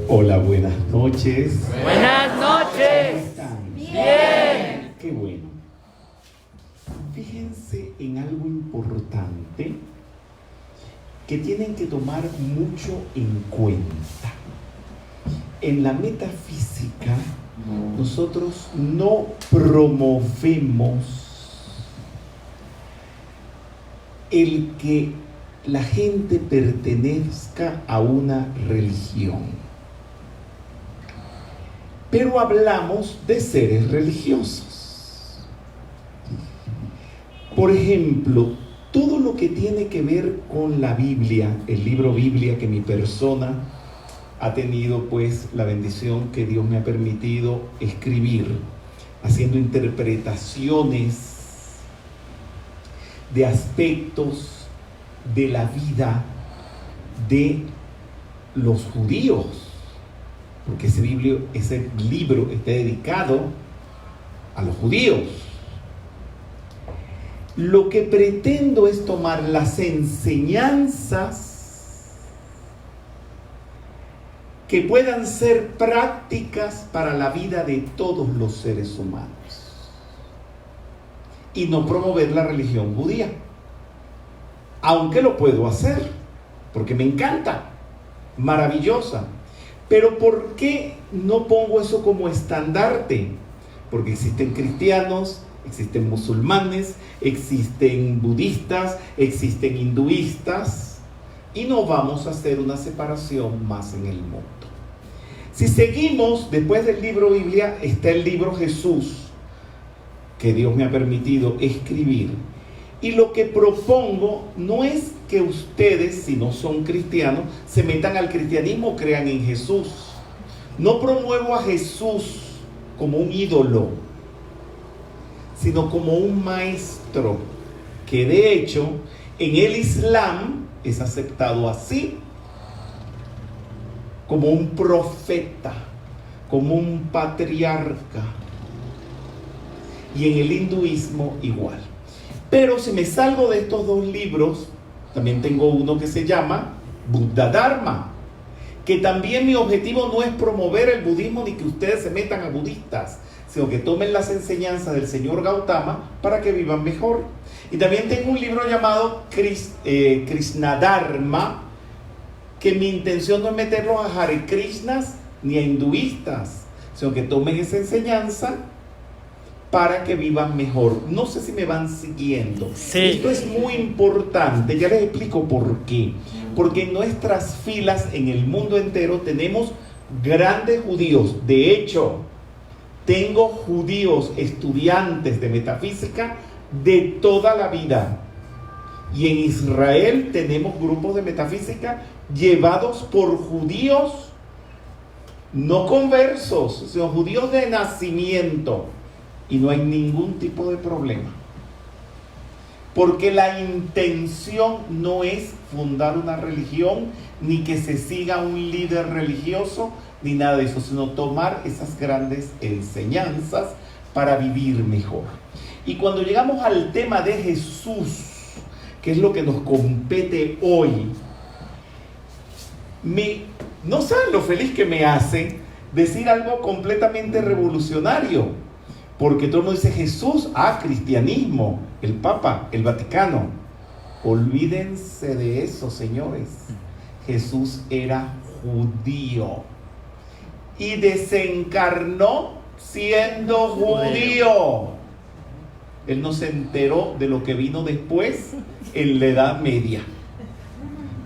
Hola, buenas noches. Buenas noches. ¿Cómo están? Bien. Qué bueno. Fíjense en algo importante que tienen que tomar mucho en cuenta. En la metafísica, nosotros no promovemos el que la gente pertenezca a una religión, pero hablamos de seres religiosos. Por ejemplo, todo lo que tiene que ver con la Biblia, el libro Biblia que mi persona ha tenido pues la bendición que Dios me ha permitido escribir, haciendo interpretaciones de aspectos de la vida de los judíos, porque ese libro está dedicado a los judíos. Lo que pretendo es tomar las enseñanzas que puedan ser prácticas para la vida de todos los seres humanos y no promover la religión judía, aunque lo puedo hacer porque me encanta, maravillosa. Pero ¿por qué no pongo eso como estandarte? Porque existen cristianos, existen musulmanes, existen budistas, existen hinduistas, y no vamos a hacer una separación más en el mundo. Si seguimos, después del libro Biblia está el libro Jesús, que Dios me ha permitido escribir. Y lo que propongo no es que ustedes, si no son cristianos, se metan al cristianismo o crean en Jesús. No promuevo a Jesús como un ídolo, sino como un maestro, que de hecho en el Islam es aceptado así, como un profeta, como un patriarca, y en el hinduismo igual. Pero si me salgo de estos dos libros, también tengo uno que se llama Buddha Dharma, que también mi objetivo no es promover el budismo ni que ustedes se metan a budistas, sino que tomen las enseñanzas del señor Gautama para que vivan mejor. Y también tengo un libro llamado Krishna Dharma, que mi intención no es meterlos a Hare Krishnas ni a hinduistas, sino que tomen esa enseñanza para que vivan mejor. No sé si me van siguiendo. Sí. Esto es muy importante, ya les explico por qué. Porque en nuestras filas, en el mundo entero, tenemos grandes judíos. De hecho, tengo judíos estudiantes de metafísica de toda la vida. Y en Israel tenemos grupos de metafísica llevados por judíos, no conversos, sino judíos de nacimiento. Y no hay ningún tipo de problema, porque la intención no es fundar una religión, ni que se siga un líder religioso, ni nada de eso, sino tomar esas grandes enseñanzas para vivir mejor. Y cuando llegamos al tema de Jesús, que es lo que nos compete hoy, no saben lo feliz que me hace decir algo completamente revolucionario. Porque todo el mundo dice Jesús, cristianismo, el Papa, el Vaticano. Olvídense de eso, señores. Jesús era judío y desencarnó siendo judío. Él no se enteró de lo que vino después en la Edad Media,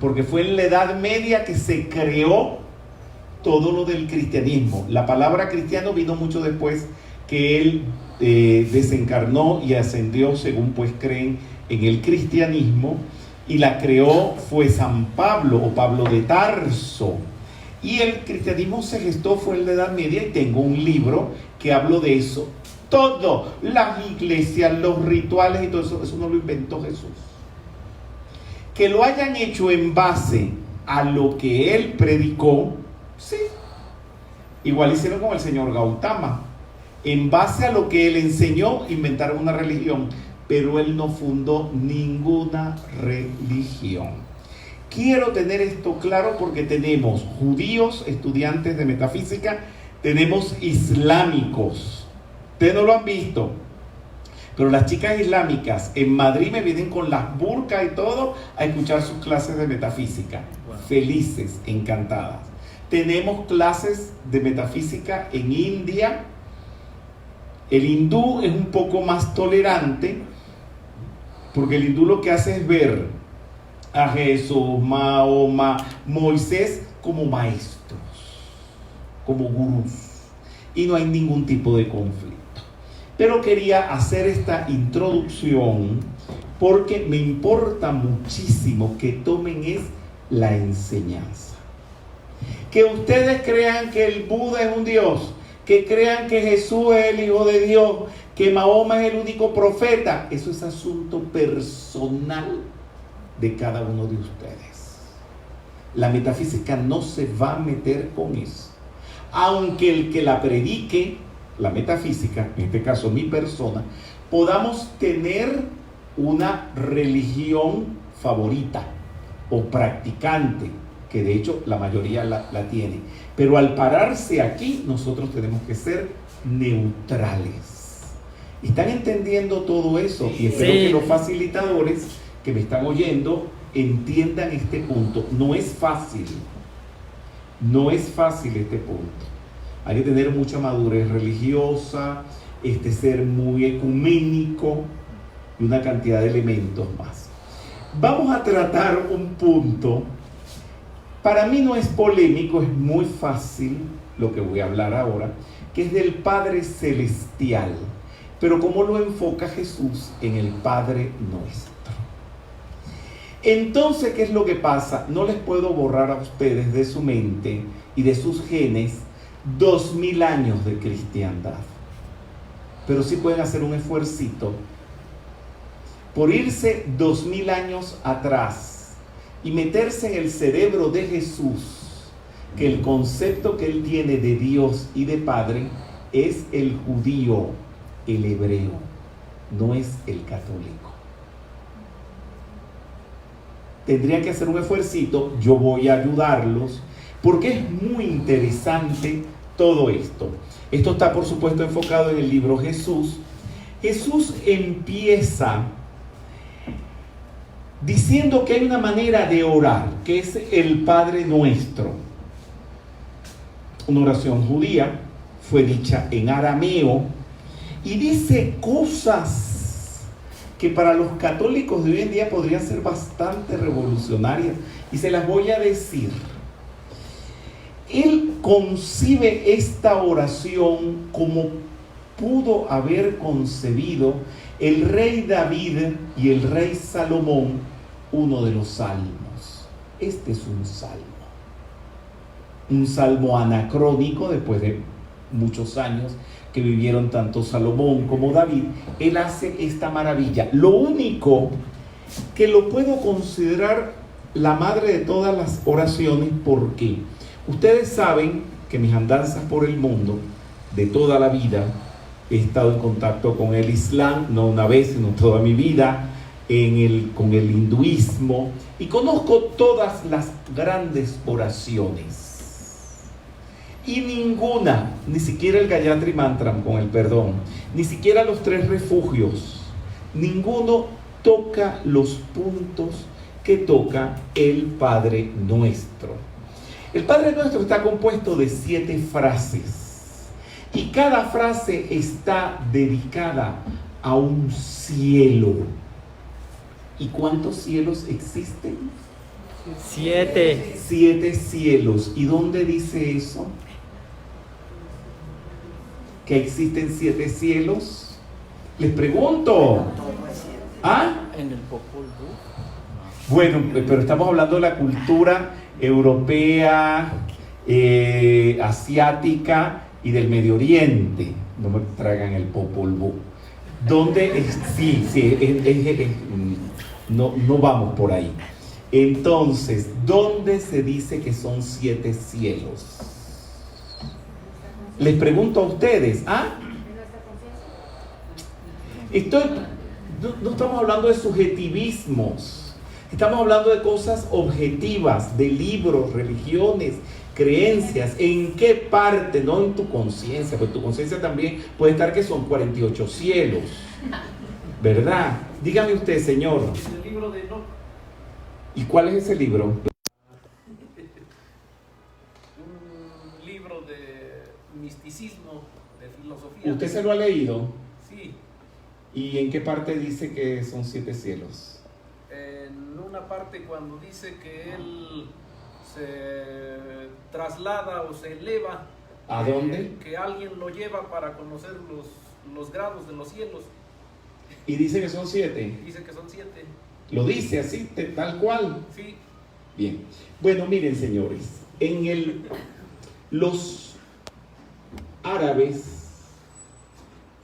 porque fue en la Edad Media que se creó todo lo del cristianismo. La palabra cristiano vino mucho después que él desencarnó y ascendió, según pues creen en el cristianismo, y la creó fue San Pablo o Pablo de Tarso. Y el cristianismo se gestó fue en la Edad Media, y tengo un libro que hablo de eso. Todo, las iglesias, los rituales y todo eso, eso no lo inventó Jesús. Que lo hayan hecho en base a lo que él predicó, sí. Igual hicieron con el señor Gautama. En base a lo que él enseñó, inventaron una religión. pero él no fundó ninguna religión. Quiero tener esto claro porque tenemos judíos, estudiantes de metafísica, tenemos islámicos. Ustedes no lo han visto, pero las chicas islámicas en Madrid me vienen con las burkas y todo a escuchar sus clases de metafísica. Wow. Felices, encantadas. Tenemos clases de metafísica en India. El hindú es un poco más tolerante, porque el hindú lo que hace es ver a Jesús, Mahoma, Moisés como maestros, como gurús, y no hay ningún tipo de conflicto. Pero quería hacer esta introducción porque me importa muchísimo que tomen es la enseñanza. Que ustedes crean que el Buda es un Dios, que crean que Jesús es el Hijo de Dios, que Mahoma es el único profeta, eso es asunto personal de cada uno de ustedes. La metafísica no se va a meter con eso. Aunque el que la predique, la metafísica, en este caso mi persona, podamos tener una religión favorita o practicante, que de hecho la mayoría la tiene, pero al pararse aquí nosotros tenemos que ser neutrales. ¿Están entendiendo todo eso? Y espero que los facilitadores que me están oyendo entiendan este punto. No es fácil este punto. Hay que tener mucha madurez religiosa, ser muy ecuménico y una cantidad de elementos más. Vamos a tratar un punto. Para mí no es polémico, es muy fácil lo que voy a hablar ahora, que es del Padre Celestial. Pero ¿cómo lo enfoca Jesús en el Padre Nuestro? Entonces, ¿qué es lo que pasa? No les puedo borrar a ustedes de su mente y de sus genes 2000 años de cristiandad. Pero sí pueden hacer un esfuercito por irse 2000 años atrás y meterse en el cerebro de Jesús, que el concepto que él tiene de Dios y de Padre es el judío, el hebreo, no es el católico. Tendrían que hacer un esfuercito, yo voy a ayudarlos, porque es muy interesante todo esto. Esto está, por supuesto, enfocado en el libro Jesús. Jesús empieza diciendo que hay una manera de orar, que es el Padre Nuestro. Una oración judía, fue dicha en arameo, y dice cosas que para los católicos de hoy en día podrían ser bastante revolucionarias, y se las voy a decir. Él concibe esta oración como pudo haber concebido el rey David y el rey Salomón, uno de los salmos. Este es un salmo anacrónico después de muchos años que vivieron tanto Salomón como David. Él hace esta maravilla. Lo único que lo puedo considerar la madre de todas las oraciones, porque ustedes saben que mis andanzas por el mundo de toda la vida, he estado en contacto con el Islam, no una vez, sino toda mi vida, con el hinduismo, y conozco todas las grandes oraciones. Y ninguna, ni siquiera el Gayatri Mantram, con el perdón, ni siquiera los 3 refugios, ninguno toca los puntos que toca el Padre Nuestro. El Padre Nuestro está compuesto de 7 frases. Y cada frase está dedicada a un cielo. ¿Y cuántos cielos existen? 7. 7 cielos. ¿Y dónde dice eso? ¿Que existen 7 cielos? Les pregunto. ¿Ah? En el Popol Vuh. Bueno, pero estamos hablando de la cultura europea, asiática y del Medio Oriente. No me traigan el Popol Vuh. ¿Dónde? No vamos por ahí. Entonces, ¿dónde se dice que son 7 cielos? Les pregunto a ustedes. no estamos hablando de subjetivismos, estamos hablando de cosas objetivas, de libros, religiones, creencias. ¿En qué parte? No en tu conciencia, porque tu conciencia también puede estar que son 48 cielos, ¿verdad? Dígame usted, señor. El libro de Enoch. ¿Y cuál es ese libro? Un libro de misticismo, de filosofía. ¿Usted se lo ha leído? Sí, ¿Y en qué parte dice que son 7 cielos? en una parte cuando dice que él se traslada o se eleva. ¿A dónde? Que alguien lo lleva para conocer los grados de los cielos. Y dice que son 7. Dice que son 7. Lo dice así, tal cual. Sí. Bien. Bueno, miren, señores, los árabes,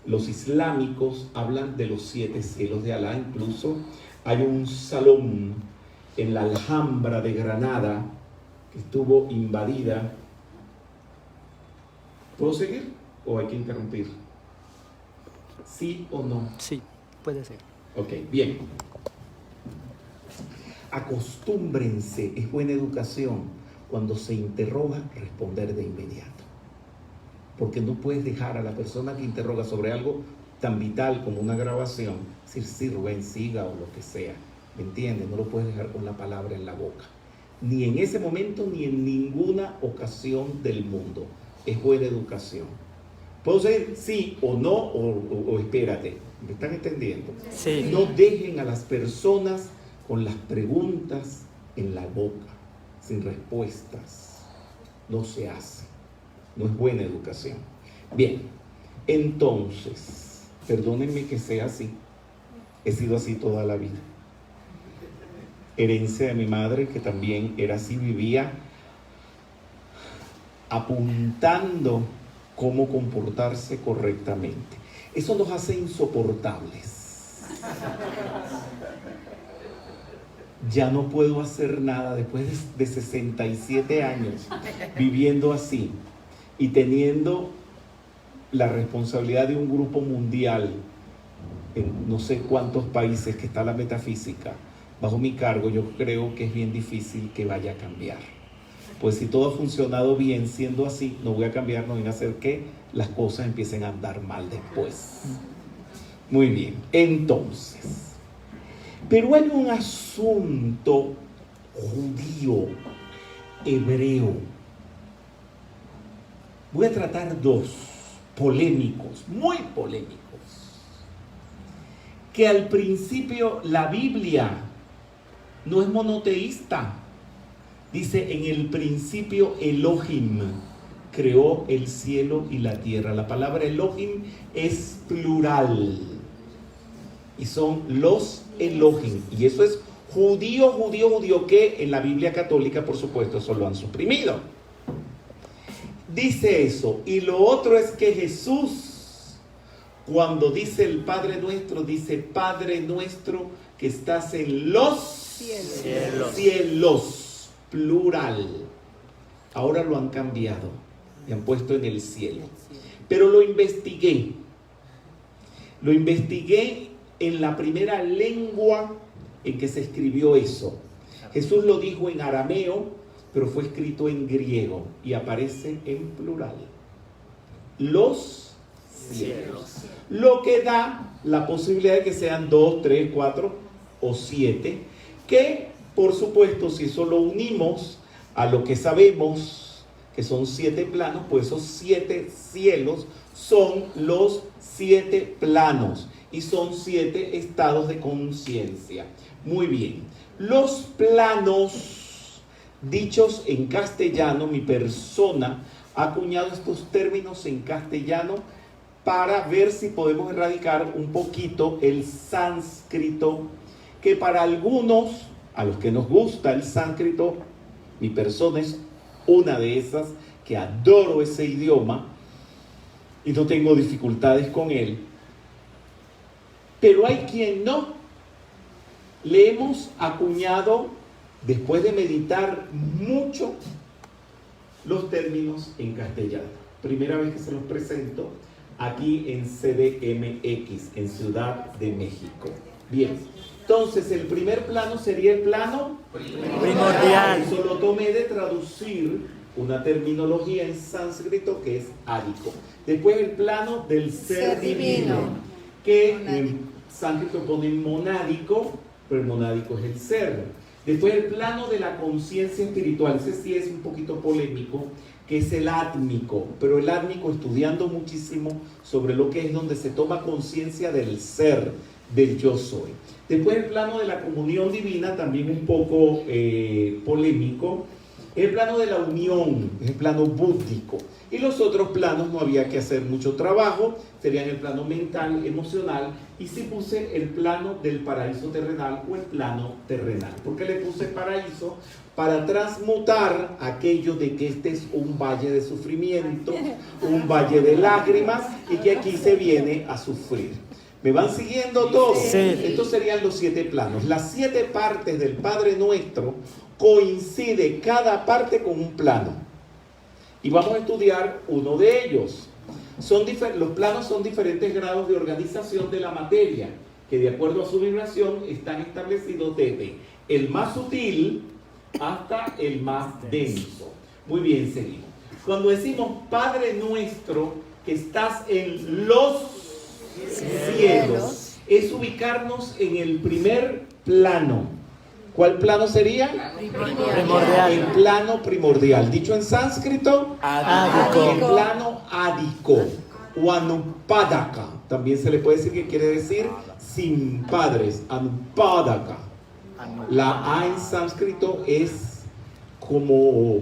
los islámicos hablan de los 7 cielos de Alá. Incluso hay un salón en la Alhambra de Granada que estuvo invadida. ¿Puedo seguir o hay que interrumpir? ¿Sí o no? Sí, puede ser. Ok, bien. Acostúmbrense, es buena educación, cuando se interroga, responder de inmediato. Porque no puedes dejar a la persona que interroga sobre algo tan vital como una grabación, decir sí, Rubén, siga o lo que sea. ¿Me entiendes? No lo puedes dejar con la palabra en la boca. Ni en ese momento, ni en ninguna ocasión del mundo. Es buena educación. ¿Puedo decir sí o no o espérate? ¿Me están entendiendo? Sí. No dejen a las personas con las preguntas en la boca, sin respuestas. No se hace. No es buena educación. Bien, entonces, perdónenme que sea así. He sido así toda la vida. Herencia de mi madre, que también era así, vivía apuntando cómo comportarse correctamente. Eso nos hace insoportables. Ya no puedo hacer nada después de 67 años viviendo así y teniendo la responsabilidad de un grupo mundial en no sé cuántos países que está la metafísica bajo mi cargo. Yo creo que es bien difícil que vaya a cambiar. Pues si todo ha funcionado bien siendo así, no voy a cambiar, no voy a hacer que las cosas empiecen a andar mal después. Muy bien, entonces, pero hay un asunto judío, hebreo. Voy a tratar dos polémicos, muy polémicos, que al principio la Biblia no es monoteísta. Dice, en el principio Elohim creó el cielo y la tierra. La palabra Elohim es plural. Y son los Elohim. Y eso es judío, que en la Biblia católica, por supuesto, eso lo han suprimido. Dice eso. Y lo otro es que Jesús, cuando dice el Padre Nuestro, dice, Padre Nuestro que estás en los cielos. Plural. Ahora lo han cambiado y han puesto en el cielo. Pero lo investigué en la primera lengua en que se escribió eso. Jesús lo dijo en arameo, pero fue escrito en griego y aparece en plural. Los cielos. Lo que da la posibilidad de que sean 2, 3, 4 o 7, que por supuesto, si eso lo unimos a lo que sabemos, que son 7 planos, pues esos 7 cielos son los 7 planos y son 7 estados de conciencia. Muy bien. Los planos, dichos en castellano, mi persona ha acuñado estos términos en castellano para ver si podemos erradicar un poquito el sánscrito, que para algunos, a los que nos gusta el sánscrito, mi persona es una de esas que adoro ese idioma y no tengo dificultades con él. Pero hay quien no. Le hemos acuñado, después de meditar mucho, los términos en castellano. Primera vez que se los presento, aquí en CDMX, en Ciudad de México. Bien, entonces el primer plano sería el plano Primordial. Eso lo tomé de traducir una terminología en sánscrito que es ádico. Después el plano del ser divino, que en sánscrito ponen monádico, pero el monádico es el ser. Después el plano de la conciencia espiritual, ese sí es un poquito polémico, que es el átmico, pero el átmico estudiando muchísimo sobre lo que es donde se toma conciencia del ser, del yo soy. Después el plano de la comunión divina, también un poco polémico, el plano de la unión, es el plano búdhico. Y los otros planos no había que hacer mucho trabajo, serían el plano mental, emocional, y sí puse el plano del paraíso terrenal o el plano terrenal. ¿Por qué le puse paraíso? Para transmutar aquello de que este es un valle de sufrimiento, un valle de lágrimas, y que aquí se viene a sufrir. ¿Me van siguiendo todos? Sí. Estos serían los 7 planos. Las 7 partes del Padre Nuestro coincide cada parte con un plano. Y vamos a estudiar uno de ellos. Los planos son diferentes grados de organización de la materia, que de acuerdo a su vibración están establecidos desde el más sutil hasta el más denso. Muy bien, seguimos. Cuando decimos Padre Nuestro que estás en los cielos, es ubicarnos en el primer plano. ¿Cuál plano sería? Primordial. El plano primordial. Dicho en sánscrito, Ádico. el plano ádico o anupadaka. También se le puede decir que quiere decir sin padres. Anupadaka. La A en sánscrito es como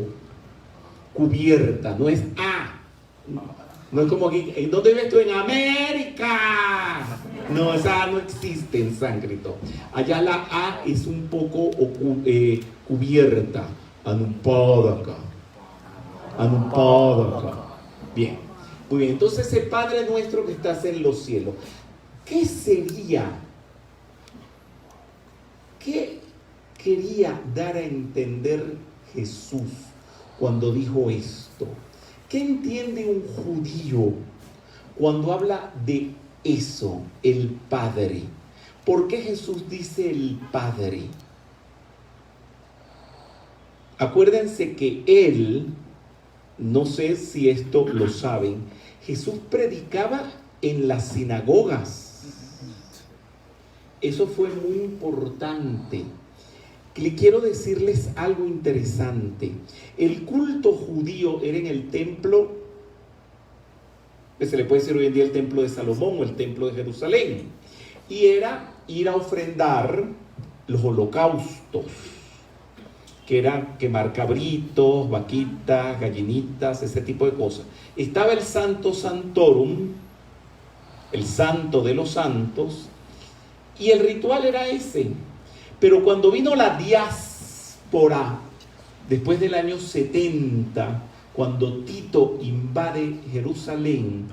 cubierta, no es A. No es como aquí, ¿en dónde vives tú? En América. No, esa A no existe en sánscrito. Allá la A es un poco cubierta. Anupadaka. Anupadaka. Bien. Muy bien, entonces ese Padre Nuestro que estás en los cielos, ¿qué sería? ¿Qué quería dar a entender Jesús cuando dijo esto? ¿Qué entiende un judío cuando habla de eso, el Padre? ¿Por qué Jesús dice el Padre? Acuérdense que Él, no sé si esto lo saben, Jesús predicaba en las sinagogas. Eso fue muy importante. Le quiero decirles algo interesante. El culto judío era en el templo, que se le puede decir hoy en día el templo de Salomón o el templo de Jerusalén, y era ir a ofrendar los holocaustos, que eran quemar cabritos, vaquitas, gallinitas, ese tipo de cosas. Estaba el Santo Santorum, el santo de los santos, y el ritual era ese. Pero cuando vino la diáspora, después del año 70, cuando Tito invade Jerusalén,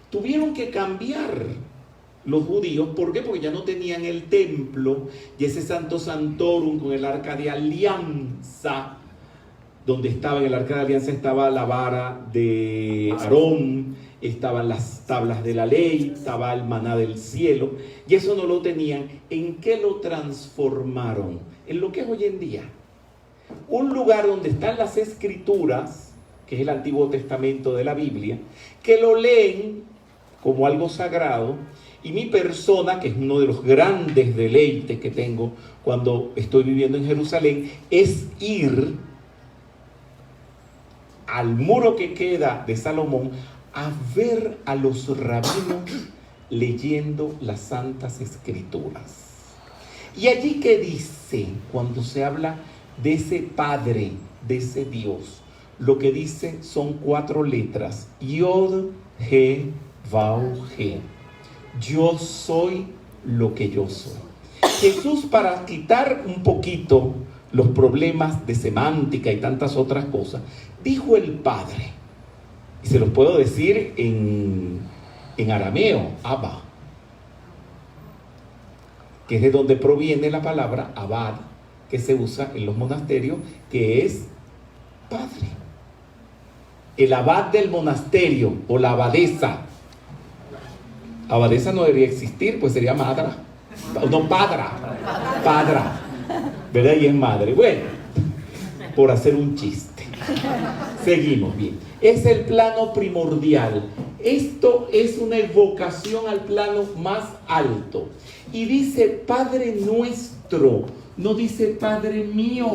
tuvieron que cambiar los judíos. ¿Por qué? Porque ya no tenían el templo y ese Santo Santorum con el arca de alianza, donde estaba en el arca de alianza estaba la vara de Aarón, estaban las tablas de la ley, estaba el maná del cielo, y eso no lo tenían. ¿En qué lo transformaron? En lo que es hoy en día un lugar donde están las escrituras, que es el Antiguo Testamento de la Biblia, que lo leen como algo sagrado. Y mi persona, que es uno de los grandes deleites que tengo cuando estoy viviendo en Jerusalén, es ir al muro que queda de Salomón a ver a los rabinos leyendo las Santas Escrituras. Y allí que dice, cuando se habla de ese Padre, de ese Dios, lo que dice son 4 letras: Yod, He, Vau, He. Yo soy lo que yo soy. Jesús, para quitar un poquito los problemas de semántica y tantas otras cosas, dijo el Padre. Y se los puedo decir en arameo, Abba, que es de donde proviene la palabra abad, que se usa en los monasterios, que es Padre. El abad del monasterio o la abadesa Abadesa no debería existir, pues sería madra. No, padra. ¿Verdad? Y es madre. Bueno, por hacer un chiste. Seguimos bien. Es el plano primordial. Esto es una evocación al plano más alto. Y dice Padre nuestro, no dice Padre mío.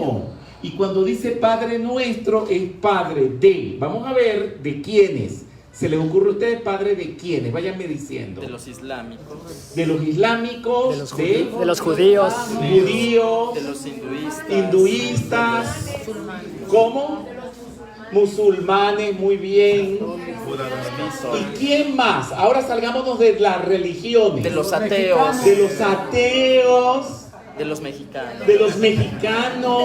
Y cuando dice Padre nuestro, es Padre de. Vamos a ver de quiénes. ¿Se les ocurre a ustedes Padre de quiénes? Váyanme diciendo. De los islámicos. De los islámicos. De los judíos. Judíos. De los hinduistas. Hinduistas. ¿Cómo? Musulmanes, muy bien. ¿Y quién más? Ahora salgámonos de las religiones. De los ateos. De los ateos. De los mexicanos. De los mexicanos.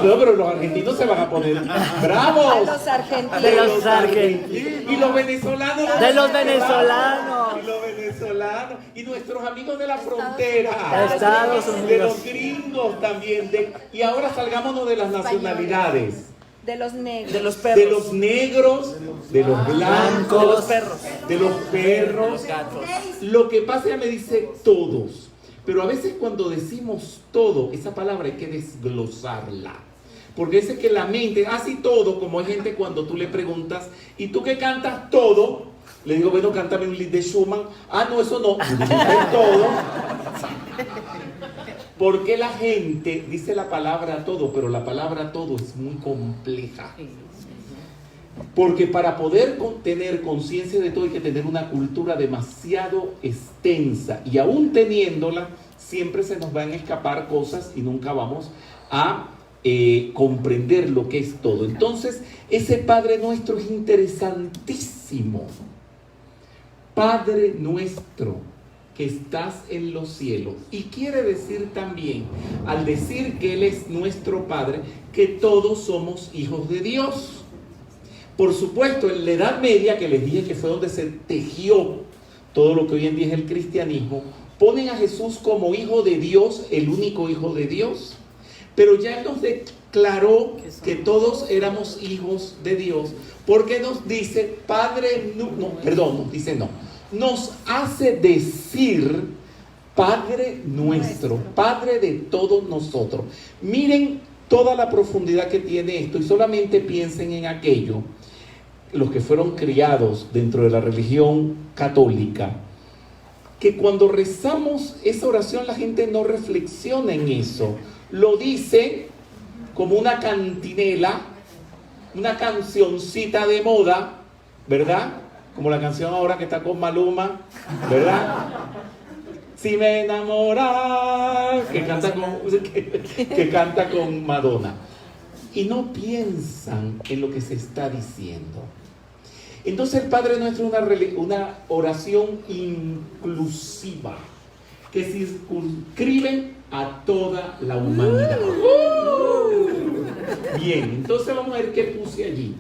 Pero los argentinos se van a poner bravos. Los argentinos. De los argentinos. Y los venezolanos. De los venezolanos. Y los venezolanos. Y nuestros amigos de la frontera. De Estados Unidos. De los gringos también. Y ahora salgámonos de las nacionalidades. De los negros. De los perros. De los negros, de los blancos, De los perros. de los perros. De los gatos. Lo que pasa, ella me dice todos. Pero a veces cuando decimos todo, esa palabra hay que desglosarla. Porque es que la mente, así todo, como hay gente cuando tú le preguntas, ¿y tú qué cantas todo? Le digo, bueno, cántame un lied de Schumann. Ah, no, eso no. Es todo. Porque la gente dice la palabra todo, pero la palabra todo es muy compleja. Porque para poder tener conciencia de todo hay que tener una cultura demasiado extensa. Y aún teniéndola, siempre se nos van a escapar cosas y nunca vamos a comprender lo que es todo. Entonces, ese Padre Nuestro es interesantísimo. Padre Nuestro que estás en los cielos. Y quiere decir también, al decir que Él es nuestro Padre, que todos somos hijos de Dios. Por supuesto, en la Edad Media, que les dije que fue donde se tejió todo lo que hoy en día es el cristianismo, ponen a Jesús como hijo de Dios, el único hijo de Dios. Pero ya Él nos declaró que todos éramos hijos de Dios, porque nos dice, nos hace decir Padre nuestro, Padre de todos nosotros. Miren toda la profundidad que tiene esto y solamente piensen en aquello, los que fueron criados dentro de la religión católica, que cuando rezamos esa oración la gente no reflexiona en eso, lo dice como una cantinela, una cancioncita de moda, ¿verdad? Como la canción ahora que está con Maluma, ¿verdad? Si me enamora, que canta con Madonna. Y no piensan en lo que se está diciendo. Entonces el Padre Nuestro es una oración inclusiva que circunscribe a toda la humanidad. Bien, entonces vamos a ver qué puse allí.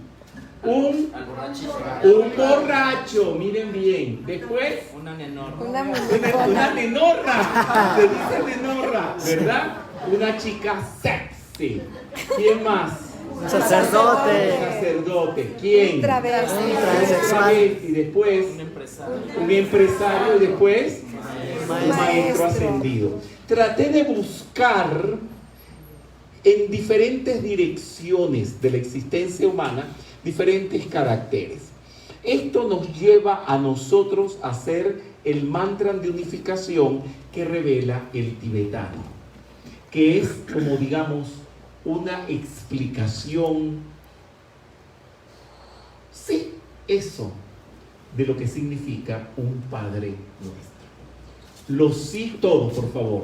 Un borracho, miren bien. Después, Una nenorra. una nenorra. Se dice nenorra, ¿verdad? Una chica sexy. ¿Quién más? Un sacerdote. Un sacerdote. ¿Quién? Un travesti. Un travesti. Y después, un empresario. Y después, un maestro ascendido. Traté de buscar en diferentes direcciones de la existencia humana diferentes caracteres. Esto nos lleva a nosotros a hacer el mantra de unificación que revela el tibetano, que es como digamos una explicación, sí, eso, de lo que significa un Padre Nuestro. Todos, por favor.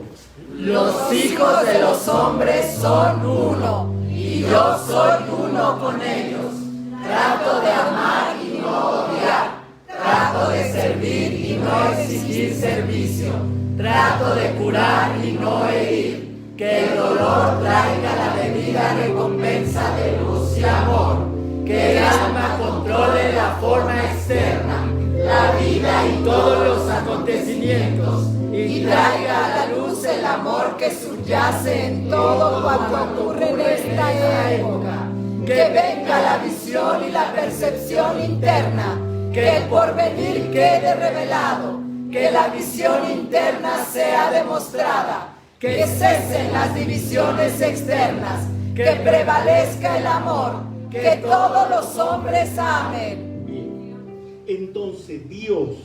Los hijos de los hombres son uno, y yo soy uno con ellos. Trato de amar y no odiar. Trato de servir y no exigir servicio. Trato de curar y no herir. Que el dolor traiga la debida recompensa de luz y amor. Que el alma controle la forma externa, la vida y todos los acontecimientos. Y traiga a la luz el amor que subyace en todo cuanto ocurre en esta época. Que venga la visión y la percepción interna, que el porvenir quede revelado, que la visión interna sea demostrada, que cesen las divisiones externas, que prevalezca el amor, que todos los hombres amen. Bien. Entonces Dios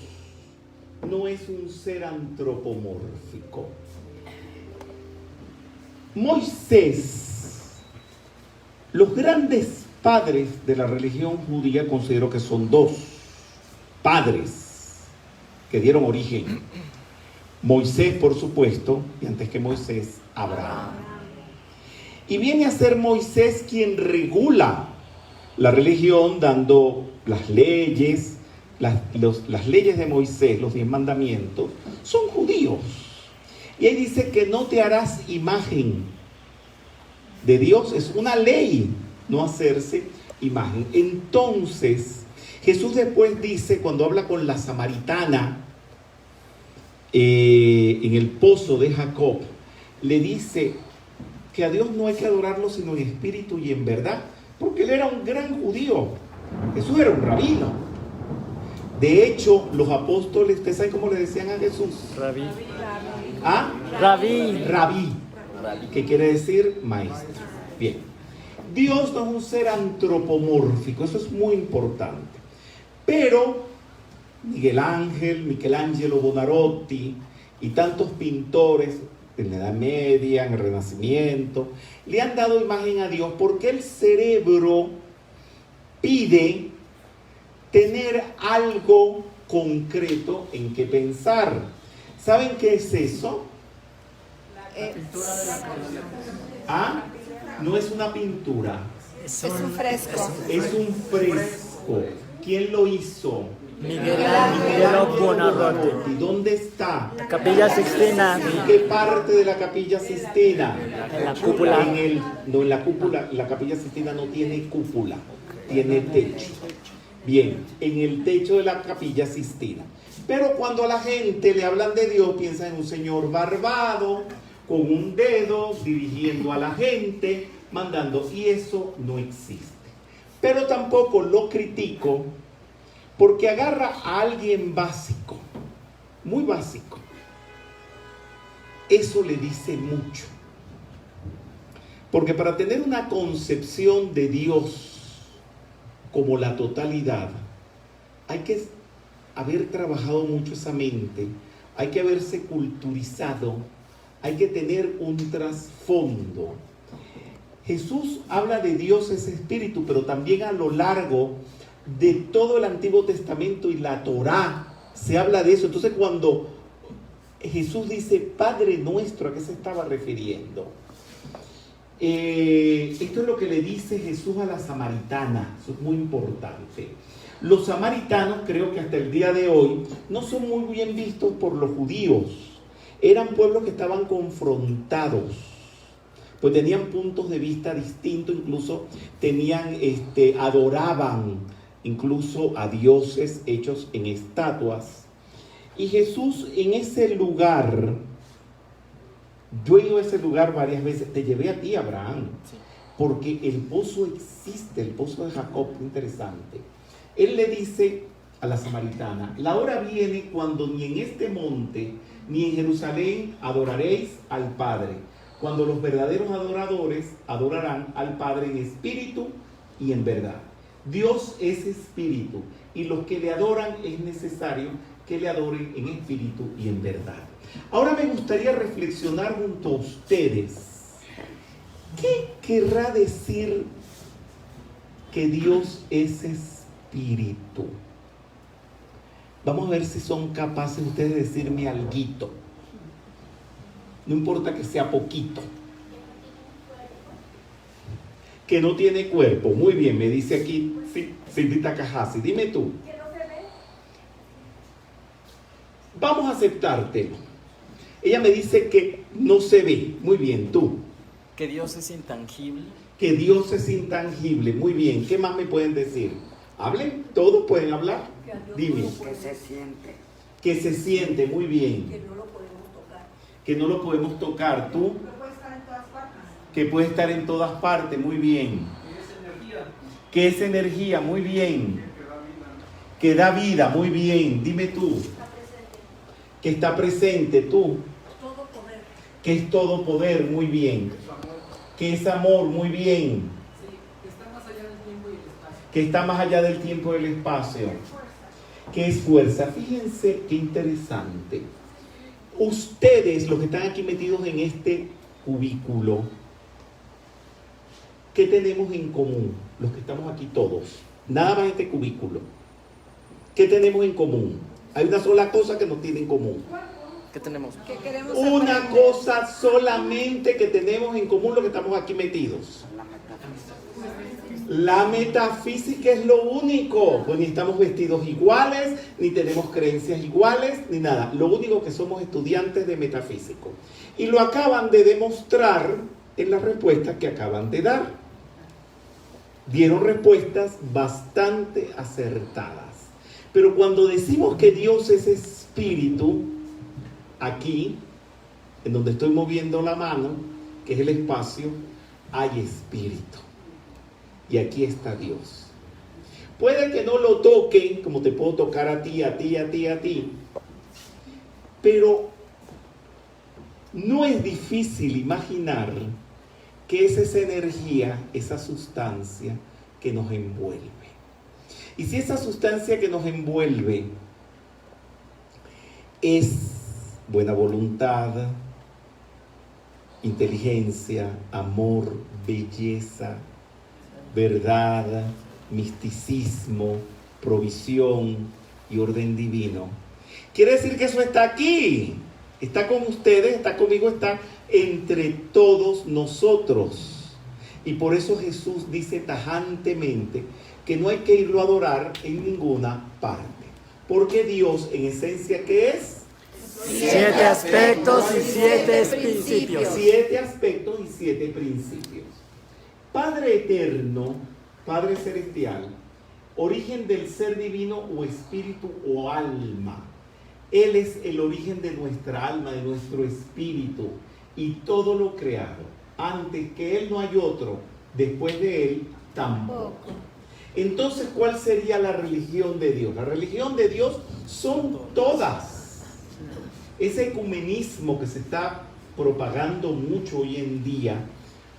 no es un ser antropomórfico. Moisés, los grandes padres de la religión judía considero que son dos padres que dieron origen. Moisés, por supuesto, y antes que Moisés, Abraham. Y viene a ser Moisés quien regula la religión dando las leyes. Las leyes de Moisés, los 10 mandamientos, son judíos. Y ahí dice que no te harás imagen de Dios. Es una ley no hacerse imagen. Entonces, Jesús después dice, cuando habla con la samaritana en el pozo de Jacob, le dice que a Dios no hay que adorarlo sino en espíritu y en verdad, porque él era un gran judío. Jesús era un rabino. De hecho, los apóstoles, ¿ustedes saben cómo le decían a Jesús? Rabí. ¿Ah? Rabí. Rabí, que quiere decir maestro. Bien. Dios no es un ser antropomórfico, eso es muy importante. Pero Miguel Ángel, Michelangelo Buonarroti y tantos pintores en la Edad Media, en el Renacimiento, le han dado imagen a Dios porque el cerebro pide tener algo concreto en que pensar. ¿Saben qué es eso? ¿Ah? No es una pintura. Es un fresco. Es un fresco. ¿Quién lo hizo? Miguel Buonarroti. ¿Dónde está? La Capilla Sixtina. ¿En qué parte de la Capilla Sixtina? En la cúpula. No, en la cúpula. La Capilla Sixtina no tiene cúpula, tiene techo. Bien, en el techo de la Capilla Sixtina. Pero cuando a la gente le hablan de Dios, piensan en un señor barbado, con un dedo, dirigiendo a la gente, mandando. Y eso no existe. Pero tampoco lo critico, porque agarra a alguien básico, muy básico. Eso le dice mucho. Porque para tener una concepción de Dios como la totalidad, hay que haber trabajado mucho esa mente, hay que haberse culturizado, hay que tener un trasfondo. Jesús habla de Dios ese espíritu, pero también a lo largo de todo el Antiguo Testamento y la Torá se habla de eso. Entonces cuando Jesús dice Padre nuestro, ¿a qué se estaba refiriendo? Esto es lo que le dice Jesús a la samaritana. Eso es muy importante. Los samaritanos, creo que hasta el día de hoy, no son muy bien vistos por los judíos. Eran pueblos que estaban confrontados, pues tenían puntos de vista distintos, incluso adoraban incluso a dioses hechos en estatuas. Y Jesús en ese lugar, yo he ido a ese lugar varias veces, te llevé a ti, Abraham, porque el pozo existe, el pozo de Jacob, interesante. Él le dice a la samaritana, la hora viene cuando ni en este monte, ni en Jerusalén adoraréis al Padre, cuando los verdaderos adoradores adorarán al Padre en espíritu y en verdad. Dios es espíritu, y los que le adoran es necesario que le adoren en espíritu y en verdad. Ahora me gustaría reflexionar junto a ustedes. ¿Qué querrá decir que Dios es espíritu? Vamos a ver si son capaces ustedes de decirme alguito. No importa que sea poquito. Que no tiene cuerpo. Muy bien, me dice aquí Cindy Takahashi. Dime tú. Que no se ve. Vamos a aceptártelo. Ella me dice que no se ve. Muy bien, tú. Que Dios es intangible. Que Dios es intangible. Muy bien. ¿Qué más me pueden decir? Hablen, todos pueden hablar. Dime. Que se siente. Que se siente, muy bien. Que no lo podemos tocar. Que no lo podemos tocar. ¿Tú? Que puede estar en todas partes. Que puede estar en todas partes, muy bien. Es energía. Que es energía, muy bien. Que da vida, muy bien. Dime tú. que está presente, tú, Todo poder. que es todo poder, muy bien, que es amor, muy bien, Sí, está más allá del tiempo y el espacio. que está más allá del tiempo y del espacio, que es fuerza. Fíjense qué interesante. Ustedes, los que están aquí metidos en este cubículo, ¿qué tenemos en común? Los que estamos aquí todos, nada más este cubículo. ¿Qué tenemos en común? Hay una sola cosa que nos tiene en común. ¿Qué tenemos? Que queremos Una aprender. cosa solamente que tenemos en común los que estamos aquí metidos. La metafísica es lo único. Pues ni estamos vestidos iguales, ni tenemos creencias iguales, ni nada. Lo único que somos estudiantes de metafísico. Y lo acaban de demostrar en las respuestas que acaban de dar. Dieron respuestas bastante acertadas. Pero cuando decimos que Dios es espíritu, aquí, en donde estoy moviendo la mano, que es el espacio, hay espíritu. Y aquí está Dios. Puede que no lo toque, como te puedo tocar a ti, a ti, a ti, a ti. Pero no es difícil imaginar que es esa energía, esa sustancia que nos envuelve. Y si esa sustancia que nos envuelve es buena voluntad, inteligencia, amor, belleza, verdad, misticismo, provisión y orden divino, quiere decir que eso está aquí, está con ustedes, está conmigo, está entre todos nosotros. Y por eso Jesús dice tajantemente que no hay que irlo a adorar en ninguna parte, porque Dios en esencia, ¿qué es? 7 aspectos y 7 principios. 7 aspectos y 7 principios. Padre eterno, Padre celestial, origen del ser divino o espíritu o alma. Él es el origen de nuestra alma, de nuestro espíritu y todo lo creado. Antes que Él no hay otro, después de Él tampoco. Entonces, ¿cuál sería la religión de Dios? La religión de Dios son todas. Ese ecumenismo que se está propagando mucho hoy en día,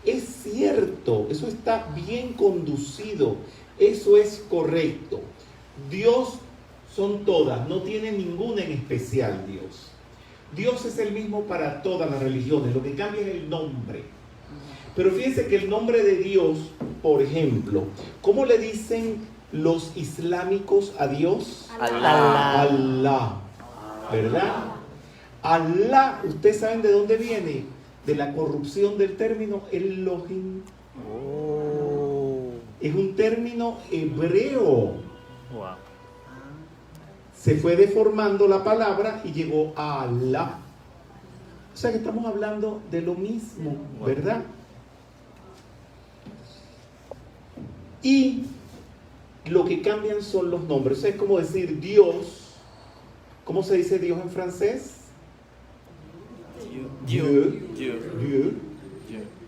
es cierto, eso está bien conducido, eso es correcto. Dios son todas, no tiene ninguna en especial Dios. Dios es el mismo para todas las religiones, lo que cambia es el nombre. Pero fíjense que el nombre de Dios, por ejemplo, ¿cómo le dicen los islámicos a Dios? Alá. Alá, ¿verdad? Alá, ¿ustedes saben de dónde viene? De la corrupción del término Elohim. Es un término hebreo. Wow. Se fue deformando la palabra y llegó a Alá. O sea que estamos hablando de lo mismo, ¿verdad? Y lo que cambian son los nombres. O sea, es como decir Dios. ¿Cómo se dice Dios en francés? Dieu.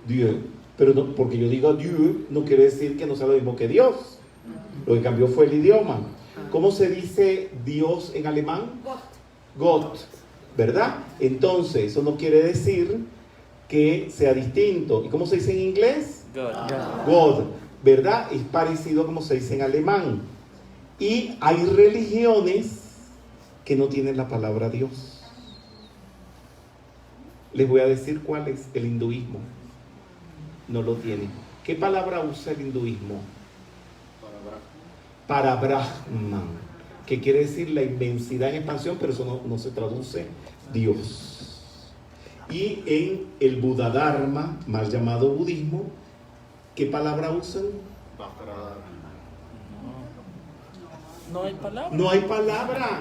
Dieu. Pero no, porque yo digo Dieu, no quiere decir que no sea lo mismo que Dios. Lo que cambió fue el idioma. ¿Cómo se dice Dios en alemán? Gott, ¿verdad? Entonces, eso no quiere decir que sea distinto. ¿Y cómo se dice en inglés? God, ¿verdad? Es parecido a como se dice en alemán. Y hay religiones que no tienen la palabra Dios. Les voy a decir cuál es. El hinduismo no lo tiene. ¿Qué palabra usa el hinduismo? Para Brahman, que quiere decir la inmensidad en expansión, pero eso no se traduce Dios. Y en el Buddha-dharma, mal llamado budismo, ¿qué palabra usan? No hay palabra. No hay palabra,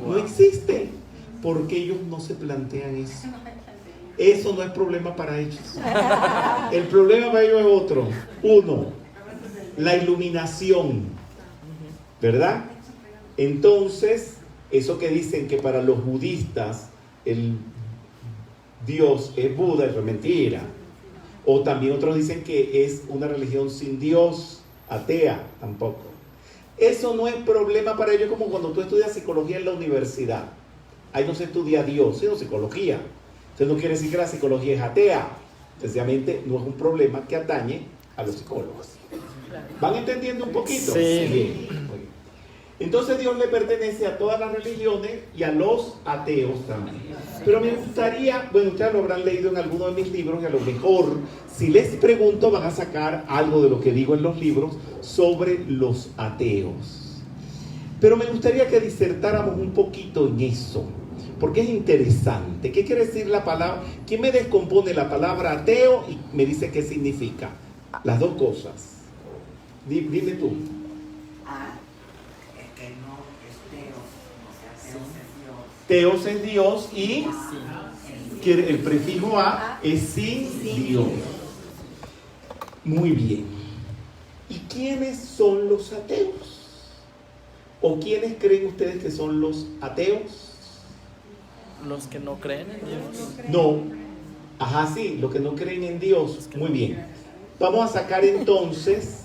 no existe, porque ellos no se plantean eso. Eso no es problema para ellos. El problema para ellos es otro. Uno, la iluminación, ¿verdad? Entonces, eso que dicen que para los budistas el Dios es Buda, es mentira. O también otros dicen que es una religión sin Dios, atea, tampoco. Eso no es problema para ellos, como cuando tú estudias psicología en la universidad. ahí no se estudia Dios, sino psicología. Entonces no quiere decir que la psicología es atea. Sencillamente no es un problema que atañe a los psicólogos. ¿Van entendiendo un poquito? Sí. Bien, muy bien. Entonces Dios le pertenece a todas las religiones y a los ateos también. Pero me gustaría, bueno, ustedes lo habrán leído en alguno de mis libros y a lo mejor, si les pregunto, van a sacar algo de lo que digo en los libros sobre los ateos. Pero me gustaría que disertáramos un poquito en eso, porque es interesante. ¿Qué quiere decir la palabra? ¿Quién me descompone la palabra ateo y me dice qué significa? Las dos cosas. Dime tú. Es que no es Teos, o sea, Teos es Dios. Teos es Dios y el prefijo a es sin Dios. Muy bien. ¿Y quiénes son los ateos? ¿O quiénes creen ustedes que son los ateos? Los que no creen en Dios. No. Ajá, sí, los que no creen en Dios. Muy bien. Vamos a sacar entonces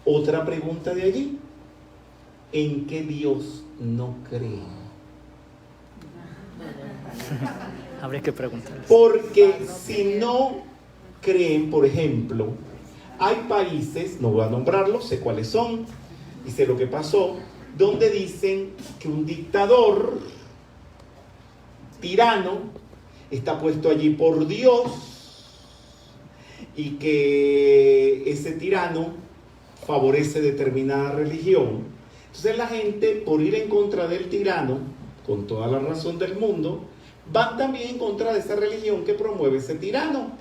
otra pregunta de allí. ¿En qué Dios no creen? Habría que preguntarles. Porque si no creen, por ejemplo, hay países, no voy a nombrarlos, sé cuáles son, y sé lo que pasó, donde dicen que un dictador tirano está puesto allí por Dios y que ese tirano favorece determinada religión. Entonces la gente, por ir en contra del tirano, con toda la razón del mundo, van también en contra de esa religión que promueve ese tirano.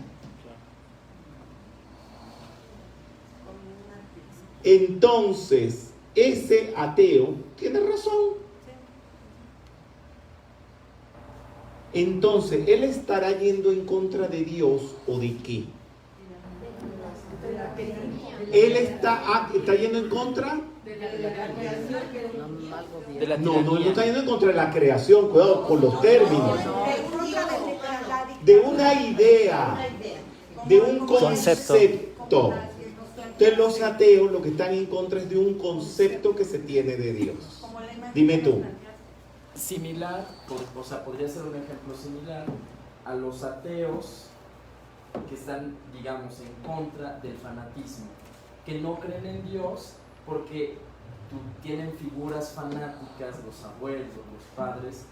Entonces, ese ateo tiene razón. Entonces, ¿él estará yendo en contra de Dios o de qué? Él está yendo en contra. De la No, él no tiranía. está yendo en contra de la creación. Cuidado con los términos. De una idea, de un concepto. Entonces, los ateos lo que están en contra es de un concepto que se tiene de Dios. Dime tú. Similar, o sea, podría ser un ejemplo similar a los ateos que están, digamos, en contra del fanatismo, que no creen en Dios porque tienen figuras fanáticas, los abuelos, los padres.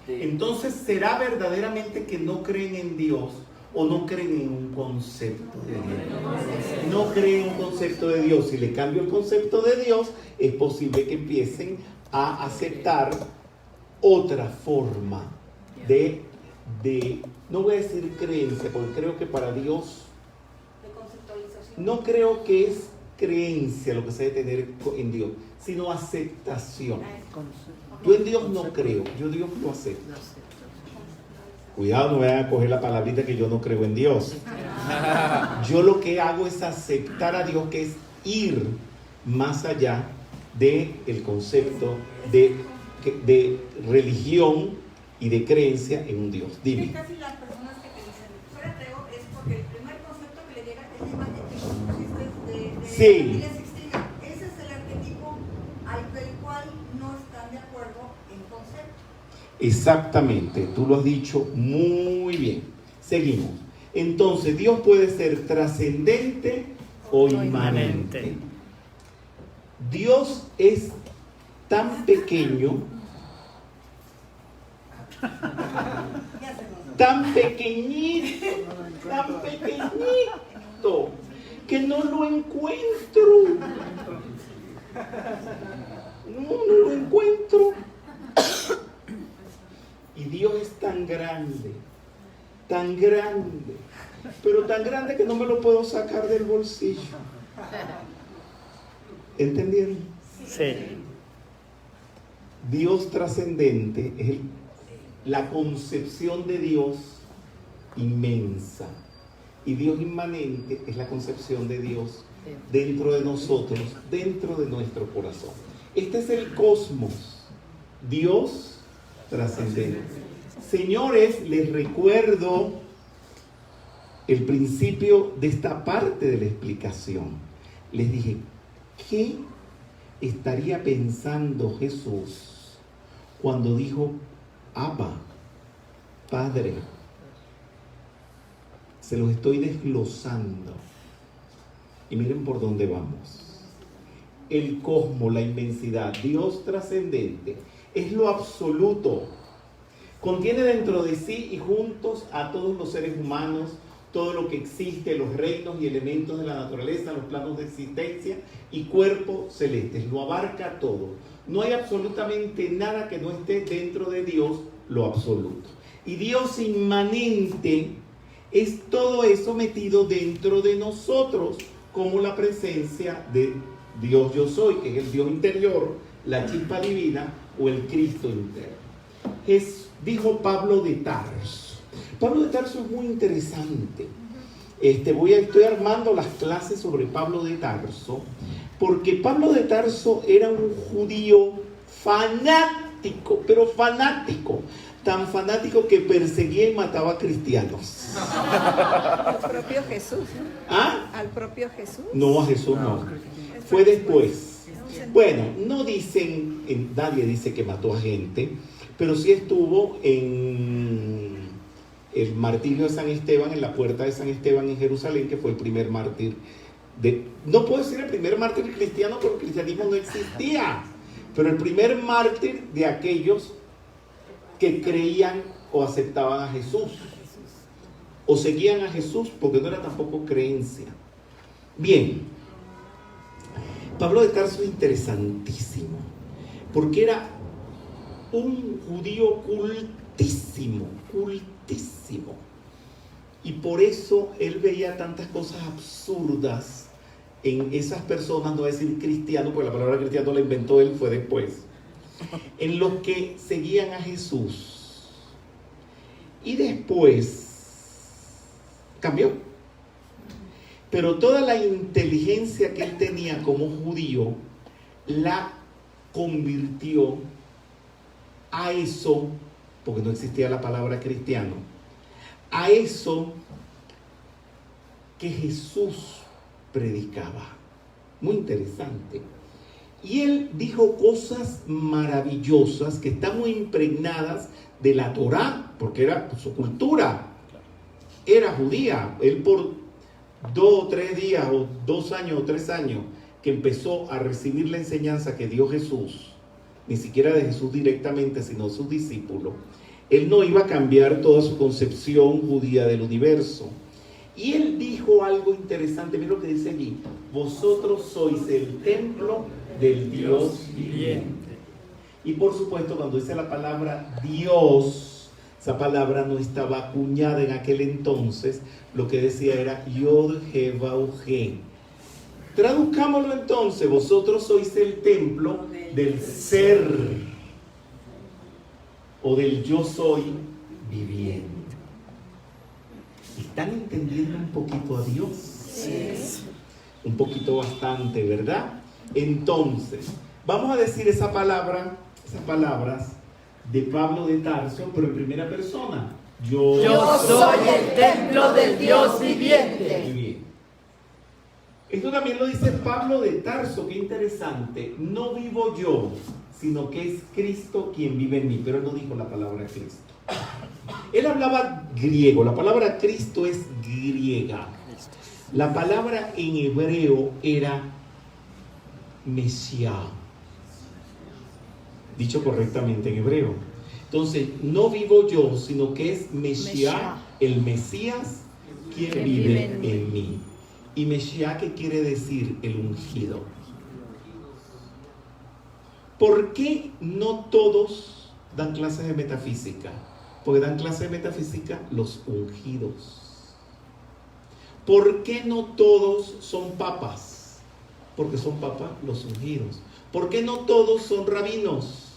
Entonces, ¿será verdaderamente que no creen en Dios o no creen en un concepto de Dios? No creen en un concepto de Dios. Si le cambio el concepto de Dios, es posible que empiecen a aceptar otra forma de no voy a decir creencia, porque creo que para Dios no creo que es creencia lo que se debe tener en Dios, sino aceptación. Yo en Dios no creo, yo Dios lo acepto. Cuidado, no vayan a coger la palabrita que yo no creo en Dios. Yo lo que hago es aceptar a Dios, que es ir más allá del concepto de religión y de creencia en un Dios. Dime. Casi las personas que te dicen, soy ateo, es porque el primer concepto que le llega es la imagen de Sí. la familia Sixtina. Ese es el arquetipo al cual no están de acuerdo en concepto. Exactamente, tú lo has dicho muy bien. Seguimos. Entonces, Dios puede ser trascendente o inmanente. Dios es tan pequeño, tan pequeñito, que no lo encuentro. No lo encuentro. Y Dios es tan grande, pero tan grande que no me lo puedo sacar del bolsillo. ¿Entendieron? Sí. Dios trascendente es la concepción de Dios inmensa. Y Dios inmanente es la concepción de Dios dentro de nosotros, dentro de nuestro corazón. Este es el cosmos. Dios trascendente. Señores, les recuerdo el principio de esta parte de la explicación. Les dije, ¿qué estaría pensando Jesús cuando dijo Abba, Padre. Se los estoy desglosando. Y miren por dónde vamos. El cosmos, la inmensidad, Dios trascendente, es lo absoluto. Contiene dentro de sí y juntos a todos los seres humanos, todo lo que existe, los reinos y elementos de la naturaleza, los planos de existencia y cuerpos celestes. Lo abarca todo. No hay absolutamente nada que no esté dentro de Dios, lo absoluto. Y Dios inmanente es todo eso metido dentro de nosotros, como la presencia de Dios yo soy, que es el Dios interior, la chispa divina o el Cristo interno. Dijo Pablo de Tarso. Pablo de Tarso es muy interesante. Estoy armando las clases sobre Pablo de Tarso, porque Pablo de Tarso era un judío fanático, pero fanático. Tan fanático que perseguía y mataba a cristianos. Al propio Jesús. ¿Ah? Al propio Jesús. No, a Jesús no. Fue después. Bueno, no dicen, nadie dice que mató a gente, pero sí estuvo en el martirio de San Esteban, en la puerta de San Esteban en Jerusalén, que fue el primer mártir no puedo decir el primer mártir cristiano porque el cristianismo no existía, pero el primer mártir de aquellos que creían o aceptaban a Jesús o seguían a Jesús, porque no era tampoco creencia. Bien, Pablo de Tarso es interesantísimo porque era un judío cultísimo, y por eso él veía tantas cosas absurdas en esas personas, no voy a decir cristiano, porque la palabra cristiano la inventó él, fue después, en los que seguían a Jesús. Y después cambió. Pero toda la inteligencia que él tenía como judío la convirtió a eso, porque no existía la palabra cristiano, a eso que Jesús predicaba. Muy interesante. Y él dijo cosas maravillosas que están muy impregnadas de la Torá, porque era su cultura, era judía. Él por 2 o 3 días, o 2 años o 3 años, que empezó a recibir la enseñanza que dio Jesús, ni siquiera de Jesús directamente, sino de sus discípulos, él no iba a cambiar toda su concepción judía del universo. Y él dijo algo interesante, miren lo que dice allí: vosotros sois el templo del Dios viviente. Y por supuesto, cuando dice la palabra Dios, esa palabra no estaba acuñada en aquel entonces, lo que decía era Yod He Vav He. Traduzcámoslo entonces: vosotros sois el templo del ser o del yo soy viviente. ¿Están entendiendo un poquito a Dios? Sí. Un poquito bastante, ¿verdad? Entonces, vamos a decir esas palabras de Pablo de Tarso, pero en primera persona. Yo soy el templo del Dios viviente. Muy bien. Esto también lo dice Pablo de Tarso, qué interesante. No vivo yo, sino que es Cristo quien vive en mí. Pero él no dijo la palabra Cristo. Él hablaba griego. La palabra Cristo es griega. La palabra en hebreo era Mesías. Dicho correctamente en hebreo. Entonces, no vivo yo, sino que es Mesías, el Mesías, quien vive en mí. Y Mesías, ¿qué quiere decir? El ungido. ¿Por qué no todos dan clases de metafísica? Porque dan clases de metafísica los ungidos. ¿Por qué no todos son papas? Porque son papas los ungidos. ¿Por qué no todos son rabinos?